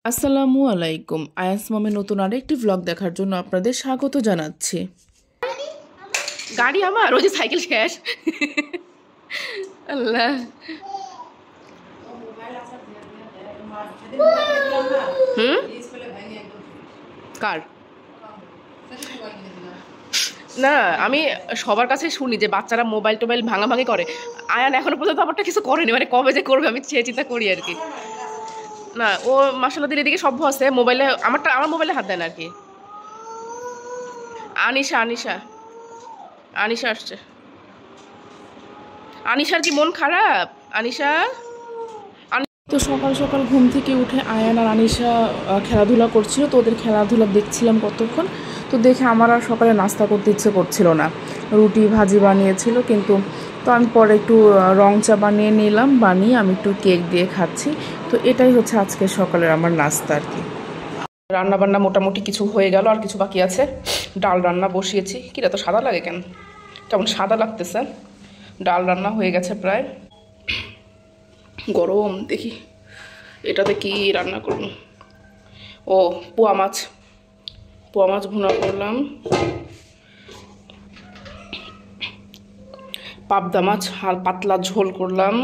আসসালামু আলাইকুম। আয়াস মামের নতুন আরেকটি ভ্লগ দেখার জন্য আপনাদের স্বাগত জানাচ্ছি। গাড়ি আমার ওই যে সাইকেল শেষ। আল্লাহ কার না, আমি সবার কাছে শুনি যে বাচ্চারা মোবাইল টোবাইল ভাঙাভাঙি করে। আয়ান এখনো পর্যন্ত আমারটা কিছু করেনি, মানে কবে যে করবে আমি চিন্তা করি আর কি। না, ও মাশাআল্লাহ দিদিকে সভ্য আছে, মোবাইলে আমার মোবাইলে হাত দেয় না আর কি। আনিশা আনিশা আনিশা আসছে। আনিশার কি মন খারাপ? আনিশা তো সকাল সকাল ঘুম থেকে উঠে আয়ান আর আনিশা খেলাধুলা করছিল, তো ওদের খেলাধুলা দেখছিলাম কতক্ষণ। তো দেখে আমার আর সকালে নাস্তা করতে ইচ্ছে করছিল না, রুটি ভাজি বানিয়েছিল কিন্তু। তো আমি পরে একটু রং চা বানিয়ে নিলাম, বানিয়ে আমি একটু কেক দিয়ে খাচ্ছি। তো এটাই হচ্ছে আজকে সকালের আমার নাস্তা আর কি। রান্না বান্না মোটামুটি কিছু হয়ে গেল, আর কিছু বাকি আছে। ডাল রান্না বসিয়েছি। কিরা তো সাদা লাগে কেন? কেমন সাদা লাগতেছে। ডাল রান্না হয়ে গেছে প্রায়। গরম, দেখি এটাতে কি রান্না করব। ও পোয়া মাছ ভুনা করলাম, পাবদা মাছ আর পাতলা ঝোল করলাম,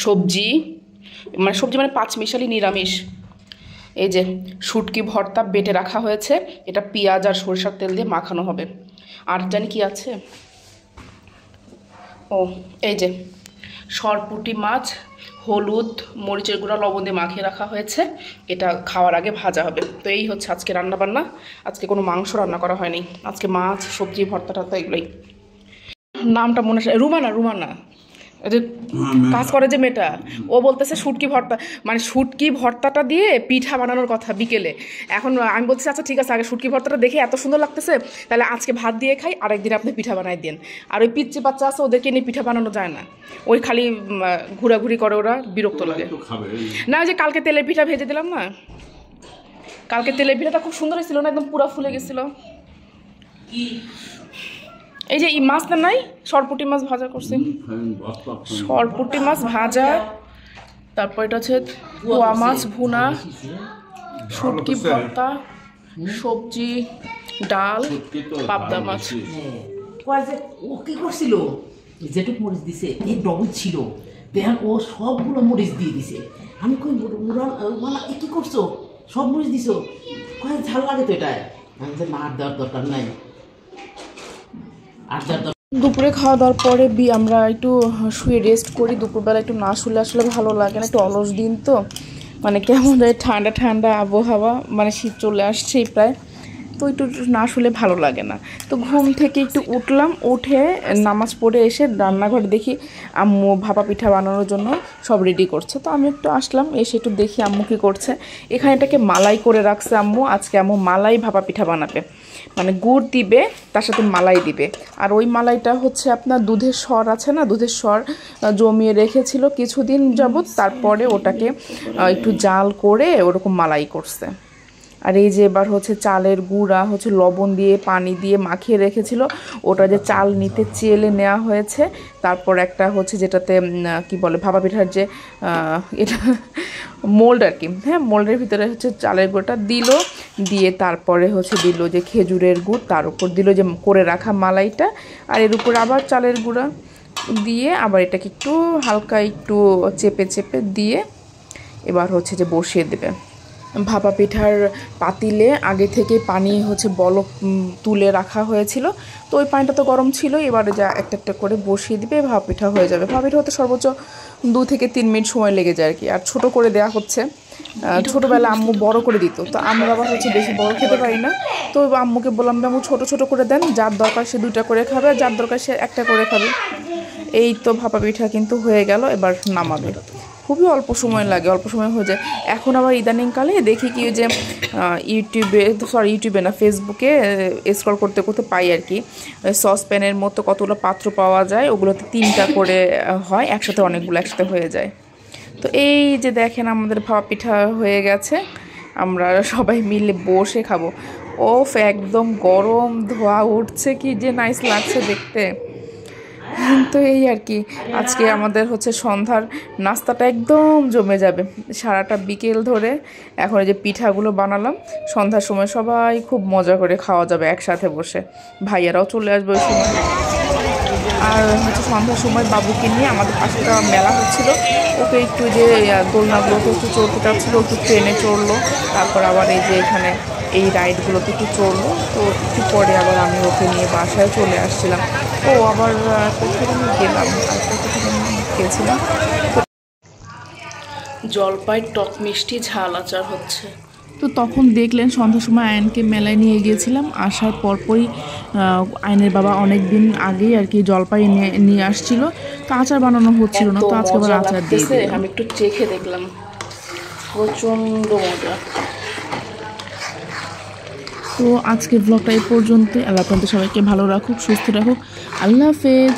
সবজি মানে পাঁচমিশালি নিরামিষ। এই যে শুটকি ভর্তা বেটে রাখা হয়েছে, এটা পেঁয়াজ আর সরিষার তেল দিয়ে মাখানো হবে। আর জানি কি আছে, ও এই যে সরপুঁটি মাছ হলুদ মরিচের গুঁড়া লবণ দিয়ে মাখিয়ে রাখা হয়েছে, এটা খাওয়ার আগে ভাজা হবে। তো এই হচ্ছে আজকে রান্না বান্না। আজকে কোনো মাংস রান্না করা হয়নি, আজকে মাছ সবজি ভর্তা টর্তা এগুলোই। নামটা মনে আসে, রুমানা যে কাজ করে যে মেয়েটা, ও বলতেছে শুটকি ভর্তা, মানে শুটকি ভর্তাটা দিয়ে পিঠা বানানোর কথা বিকেলে। এখন আমি বলতেছি আচ্ছা ঠিক আছে, আগে শুটকি ভর্তাটা দেখে এত সুন্দর লাগতেছে, তাহলে আজকে ভাত দিয়ে খাই, আরেকদিন আপনি পিঠা বানাই দেন। আর ওই পিচ্চি বাচ্চা আছে, ওদেরকে নিয়ে পিঠা বানানো যায় না, ওই খালি ঘোরাঘুরি করে, ওরা বিরক্ত লাগে। না, যে কালকে তেলের পিঠা ভেজে দিলাম না, কালকে তেলের পিঠাটা খুব সুন্দর হয়েছিল না, একদম পুরা ফুলে গেছিল। এই যে এই মাছটা নাই, সরপুঁটি মাছ ভাজা করছি, সরপুঁটি মাছ ভাজা, তারপর এটা হচ্ছে পোয়া মাছ ভুনা, শুটকি ভর্তা, সবজি, ডাল, পাবদা মাছ। ও কি করছিল, যেটুক মরিচ দিছে এই ডবল ছিল, দেখেন ও সবগুলো মরিচ দিয়ে দিছে। আমি কই মালা কি করছো, সব মরিচ দিছো, কয় ঝাল লাগে তো এটাই। আমি যে না আর দেওয়ার দরকার নাই, আর দেওয়ার। দুপুরে খাওয়া দাওয়ার পরে আমরা একটু শুয়ে রেস্ট করি। দুপুরবেলা একটু না শুলে আসলে ভালো লাগে না, একটু অলস দিন তো, মানে কেমন যায় ঠান্ডা ঠান্ডা আবহাওয়া, মানে শীত চলে আসছেই প্রায়, তো একটু না শুলে ভালো লাগে না। তো ঘুম থেকে একটু উঠলাম, উঠে নামাজ পড়ে এসে রান্নাঘরে দেখি আম্মু ভাপা পিঠা বানানোর জন্য সব রেডি করছে। তো আমি একটু আসলাম, এসে একটু দেখি আম্মু কী করছে। এখানে এটাকে মালাই করে রাখছে আম্মু, আজকে আম্মু মালাই ভাপা পিঠা বানাবে, মানে গুড় দিবে তার সাথে মালাই দিবে। আর ওই মালাইটা হচ্ছে আপনার দুধের স্বর আছে না, দুধের স্বর জমিয়ে রেখেছিল কিছুদিন যাবত, তারপরে ওটাকে একটু জাল করে ওরকম মালাই করছে। আর এই যে এবার হচ্ছে চালের গুঁড়া হচ্ছে লবণ দিয়ে পানি দিয়ে মাখিয়ে রেখেছিল, ওটা যে চাল নিতে চেলে নেওয়া হয়েছে। তারপর একটা হচ্ছে যেটাতে কি বলে ভাপা পিঠার যে এটা মোল্ড আর কি, হ্যাঁ মোল্ডের ভিতরে হচ্ছে চালের গুঁড়োটা দিল, দিয়ে তারপরে হচ্ছে দিল যে খেজুরের গুড়, তার উপর দিল যে করে রাখা মালাইটা, আর এর উপর আবার চালের গুঁড়া দিয়ে আবার এটাকে একটু হালকা একটু চেপে চেপে দিয়ে এবার হচ্ছে যে বসিয়ে দেবে। ভাপা পিঠার পাতিলে আগে থেকে পানি হচ্ছে বলক তুলে রাখা হয়েছিল, তো ওই পানিটা তো গরম ছিল, এবারে যা একটা একটা করে বসিয়ে দিবে, ভাপা পিঠা হয়ে যাবে। ভাপা পিঠা হতে সর্বোচ্চ 2 থেকে 3 মিনিট সময় লেগে যায় আর কি। আর ছোটো করে দেওয়া হচ্ছে, ছোটোবেলা আম্মু বড় করে দিত, তো আমরা আবার হচ্ছে বেশি বড় খেতে পারি না, তো আম্মুকে বললাম আম্মু ছোটো ছোটো করে দেন, যার দরকার সে 2টা করে খাবে, আর যার দরকার সে 1টা করে খাবে। এই তো ভাপা পিঠা কিন্তু হয়ে গেল, এবার নামাবে। খুবই অল্প সময় লাগে, অল্প সময় হয়ে যায়। এখন আবার ইদানিংকালে দেখি কি যে ইউটিউবে না ফেসবুকে স্ক্রল করতে করতে পাই আর কি, সসপ্যানের মতো কতগুলো পাত্র পাওয়া যায়, ওগুলোতে 3টা করে হয়, একসাথে অনেকগুলো একসাথে হয়ে যায়। তো এই যে দেখেন আমাদের ভাপা পিঠা হয়ে গেছে, আমরা সবাই মিলে বসে খাবো। ওফ একদম গরম ধোয়া উঠছে, কি যে নাইস লাগছে দেখতে। তো এই আর কি, আজকে আমাদের হচ্ছে সন্ধ্যার নাস্তাটা একদম জমে যাবে সারাটা বিকেল ধরে। এখন এই যে পিঠাগুলো বানালাম, সন্ধ্যার সময় সবাই খুব মজা করে খাওয়া যাবে একসাথে বসে, ভাইয়ারাও চলে আসবে ওই সময়। আর হচ্ছে সন্ধ্যার সময় বাবুকে নিয়ে আমাদের পাশে একটা মেলা হচ্ছিল, ওকে একটু যে দোলনাগুলোতে একটু চড়তে চাচ্ছিলো, একটু ট্রেনে চড়লো, তারপর আবার এই যে এখানে এই রাইডগুলোতে একটু চড়লো। তো একটু পরে আবার আমি ওকে নিয়ে বাসায় চলে আসছিলাম। ও আবার কোথায় গেলাম, আরেকটা কোথায় গেছিলাম। জলপাই টক মিষ্টি ঝাল আচার হচ্ছে। তো তখন দেখলেন সন্ধ্যার সময় আয়নকে মেলায় নিয়ে গিয়েছিলাম, আসার পরপরই আয়নের বাবা অনেক দিন আগেই আর কি জলপাই নিয়ে আসছিল, তো আচার বানানো হচ্ছিল না, তো আজকে আবার আচার দিয়েছে। আমি একটু চেখে দেখলাম, প্রচণ্ড মজা। তো আজকের ব্লগটা এই পর্যন্তই। আল্লাহ আপনাদের সবাইকে ভালো রাখুক, সুস্থ রাখুক। আল্লাহ হাফেজ।